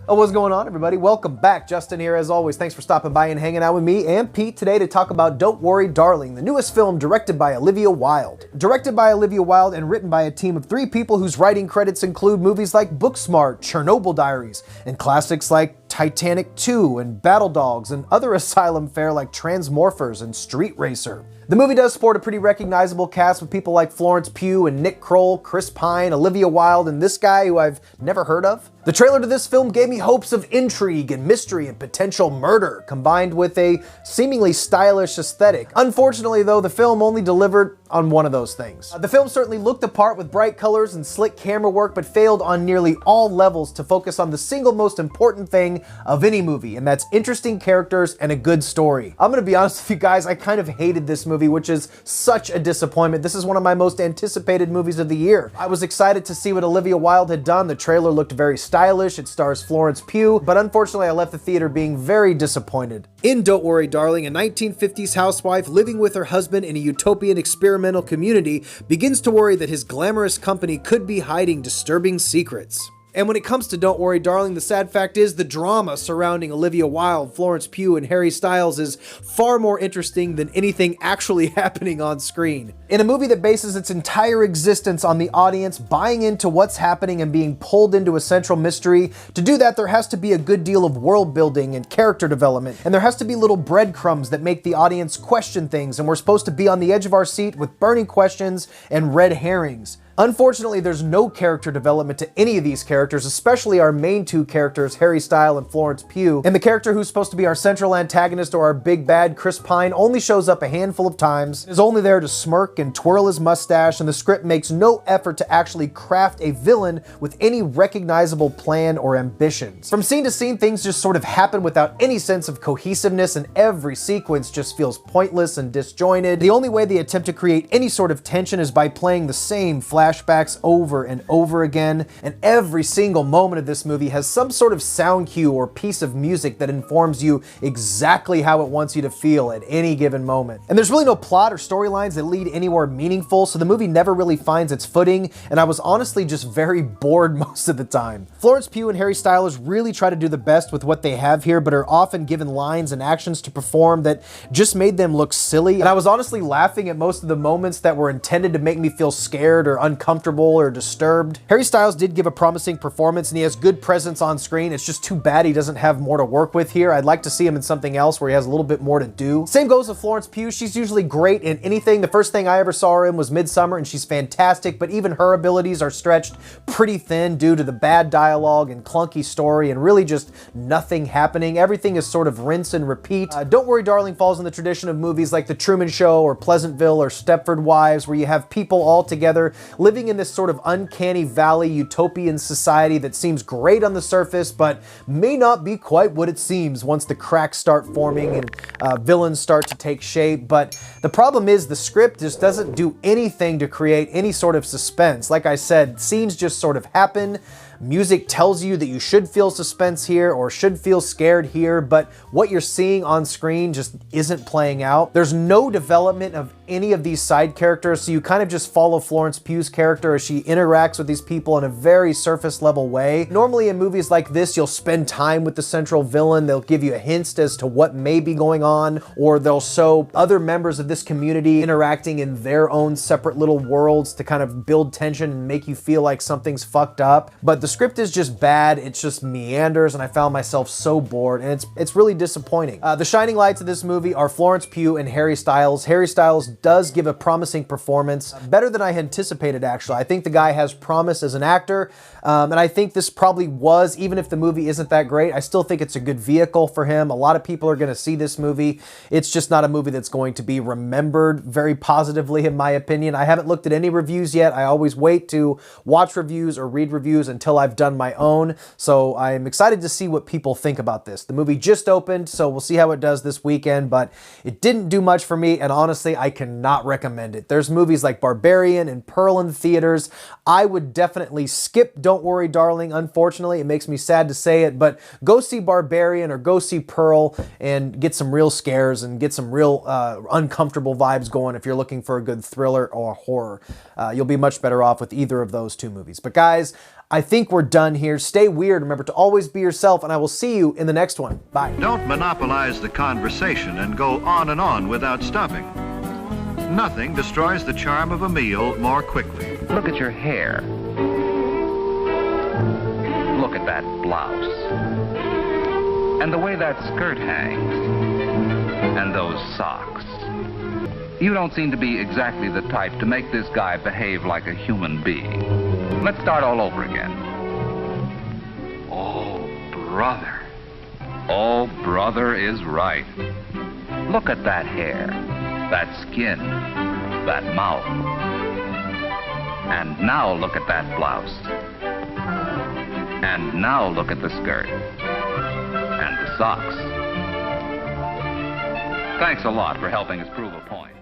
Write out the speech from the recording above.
Oh, what's going on, everybody? Welcome back. Justin here, as always. Thanks for stopping by and hanging out with me and Pete today to talk about Don't Worry, Darling, the newest film directed by Olivia Wilde. Directed by Olivia Wilde and written by a team of 3 people whose writing credits include movies like Booksmart, Chernobyl Diaries, and classics like Titanic 2 and Battle Dogs and other asylum fare like Transmorphers and Street Racer. The movie does sport a pretty recognizable cast with people like Florence Pugh and Nick Kroll, Chris Pine, Olivia Wilde, and this guy who I've never heard of. The trailer to this film gave me hopes of intrigue and mystery and potential murder, combined with a seemingly stylish aesthetic. Unfortunately, though, the film only delivered on one of those things. The film certainly looked the part with bright colors and slick camera work, but failed on nearly all levels to focus on the single most important thing of any movie, and that's interesting characters and a good story. I'm gonna be honest with you guys, I kind of hated this movie, which is such a disappointment. This is one of my most anticipated movies of the year. I was excited to see what Olivia Wilde had done. The trailer looked very stylish. It stars Florence Pugh, but unfortunately I left the theater being very disappointed. In Don't Worry, Darling, a 1950s housewife living with her husband in a utopian experimental community begins to worry that his glamorous company could be hiding disturbing secrets. And when it comes to Don't Worry, Darling, the sad fact is the drama surrounding Olivia Wilde, Florence Pugh, and Harry Styles is far more interesting than anything actually happening on screen. In a movie that bases its entire existence on the audience buying into what's happening and being pulled into a central mystery, to do that there has to be a good deal of world building and character development, and there has to be little breadcrumbs that make the audience question things, and we're supposed to be on the edge of our seat with burning questions and red herrings. Unfortunately, there's no character development to any of these characters, especially our main 2 characters, Harry Styles and Florence Pugh. And the character who's supposed to be our central antagonist, or our big bad, Chris Pine, only shows up a handful of times, is only there to smirk and twirl his mustache, and the script makes no effort to actually craft a villain with any recognizable plan or ambitions. From scene to scene, things just sort of happen without any sense of cohesiveness, and every sequence just feels pointless and disjointed. The only way they attempt to create any sort of tension is by playing the same flashbacks over and over again, and every single moment of this movie has some sort of sound cue or piece of music that informs you exactly how it wants you to feel at any given moment. And there's really no plot or storylines that lead anywhere meaningful, so the movie never really finds its footing, and I was honestly just very bored most of the time. Florence Pugh and Harry Styles really try to do the best with what they have here, but are often given lines and actions to perform that just made them look silly, and I was honestly laughing at most of the moments that were intended to make me feel scared or uncomfortable or disturbed. Harry Styles did give a promising performance and he has good presence on screen. It's just too bad he doesn't have more to work with here. I'd like to see him in something else where he has a little bit more to do. Same goes with Florence Pugh. She's usually great in anything. The first thing I ever saw her in was Midsummer, and she's fantastic, but even her abilities are stretched pretty thin due to the bad dialogue and clunky story and really just nothing happening. Everything is sort of rinse and repeat. Don't Worry, Darling falls in the tradition of movies like The Truman Show or Pleasantville or Stepford Wives, where you have people all together living in this sort of uncanny valley utopian society that seems great on the surface, but may not be quite what it seems once the cracks start forming and villains start to take shape. But the problem is the script just doesn't do anything to create any sort of suspense. Like I said, scenes just sort of happen. Music tells you that you should feel suspense here or should feel scared here, but what you're seeing on screen just isn't playing out. There's no development of any of these side characters, so you kind of just follow Florence Pugh's character as she interacts with these people in a very surface level way. Normally in movies like this, you'll spend time with the central villain, they'll give you a hint as to what may be going on, or they'll show other members of this community interacting in their own separate little worlds to kind of build tension and make you feel like something's fucked up. But the script is just bad, it just meanders, and I found myself so bored, and it's really disappointing. The shining lights of this movie are Florence Pugh and Harry Styles. Harry Styles does give a promising performance, better than I anticipated actually. I think the guy has promise as an actor, and I think this probably was, even if the movie isn't that great, I still think it's a good vehicle for him. A lot of people are gonna see this movie. It's just not a movie that's going to be remembered very positively in my opinion. I haven't looked at any reviews yet. I always wait to watch reviews or read reviews until I've done my own, so I'm excited to see what people think about this. The movie just opened, so we'll see how it does this weekend, but it didn't do much for me, and honestly, I cannot recommend it. There's movies like Barbarian and Pearl in the theaters. I would definitely skip Don't Worry Darling, unfortunately. It makes me sad to say it, but go see Barbarian or go see Pearl and get some real scares and get some real uncomfortable vibes going if you're looking for a good thriller or horror. You'll be much better off with either of those two movies. But guys, I think we're done here. Stay weird. Remember to always be yourself, and I will see you in the next one. Bye. Don't monopolize the conversation and go on and on without stopping. Nothing destroys the charm of a meal more quickly. Look at your hair. Look at that blouse. And the way that skirt hangs. And those socks. You don't seem to be exactly the type to make this guy behave like a human being. Let's start all over again. Oh, brother. Oh, brother is right. Look at that hair, that skin, that mouth. And now look at that blouse. And now look at the skirt. And the socks. Thanks a lot for helping us prove a point.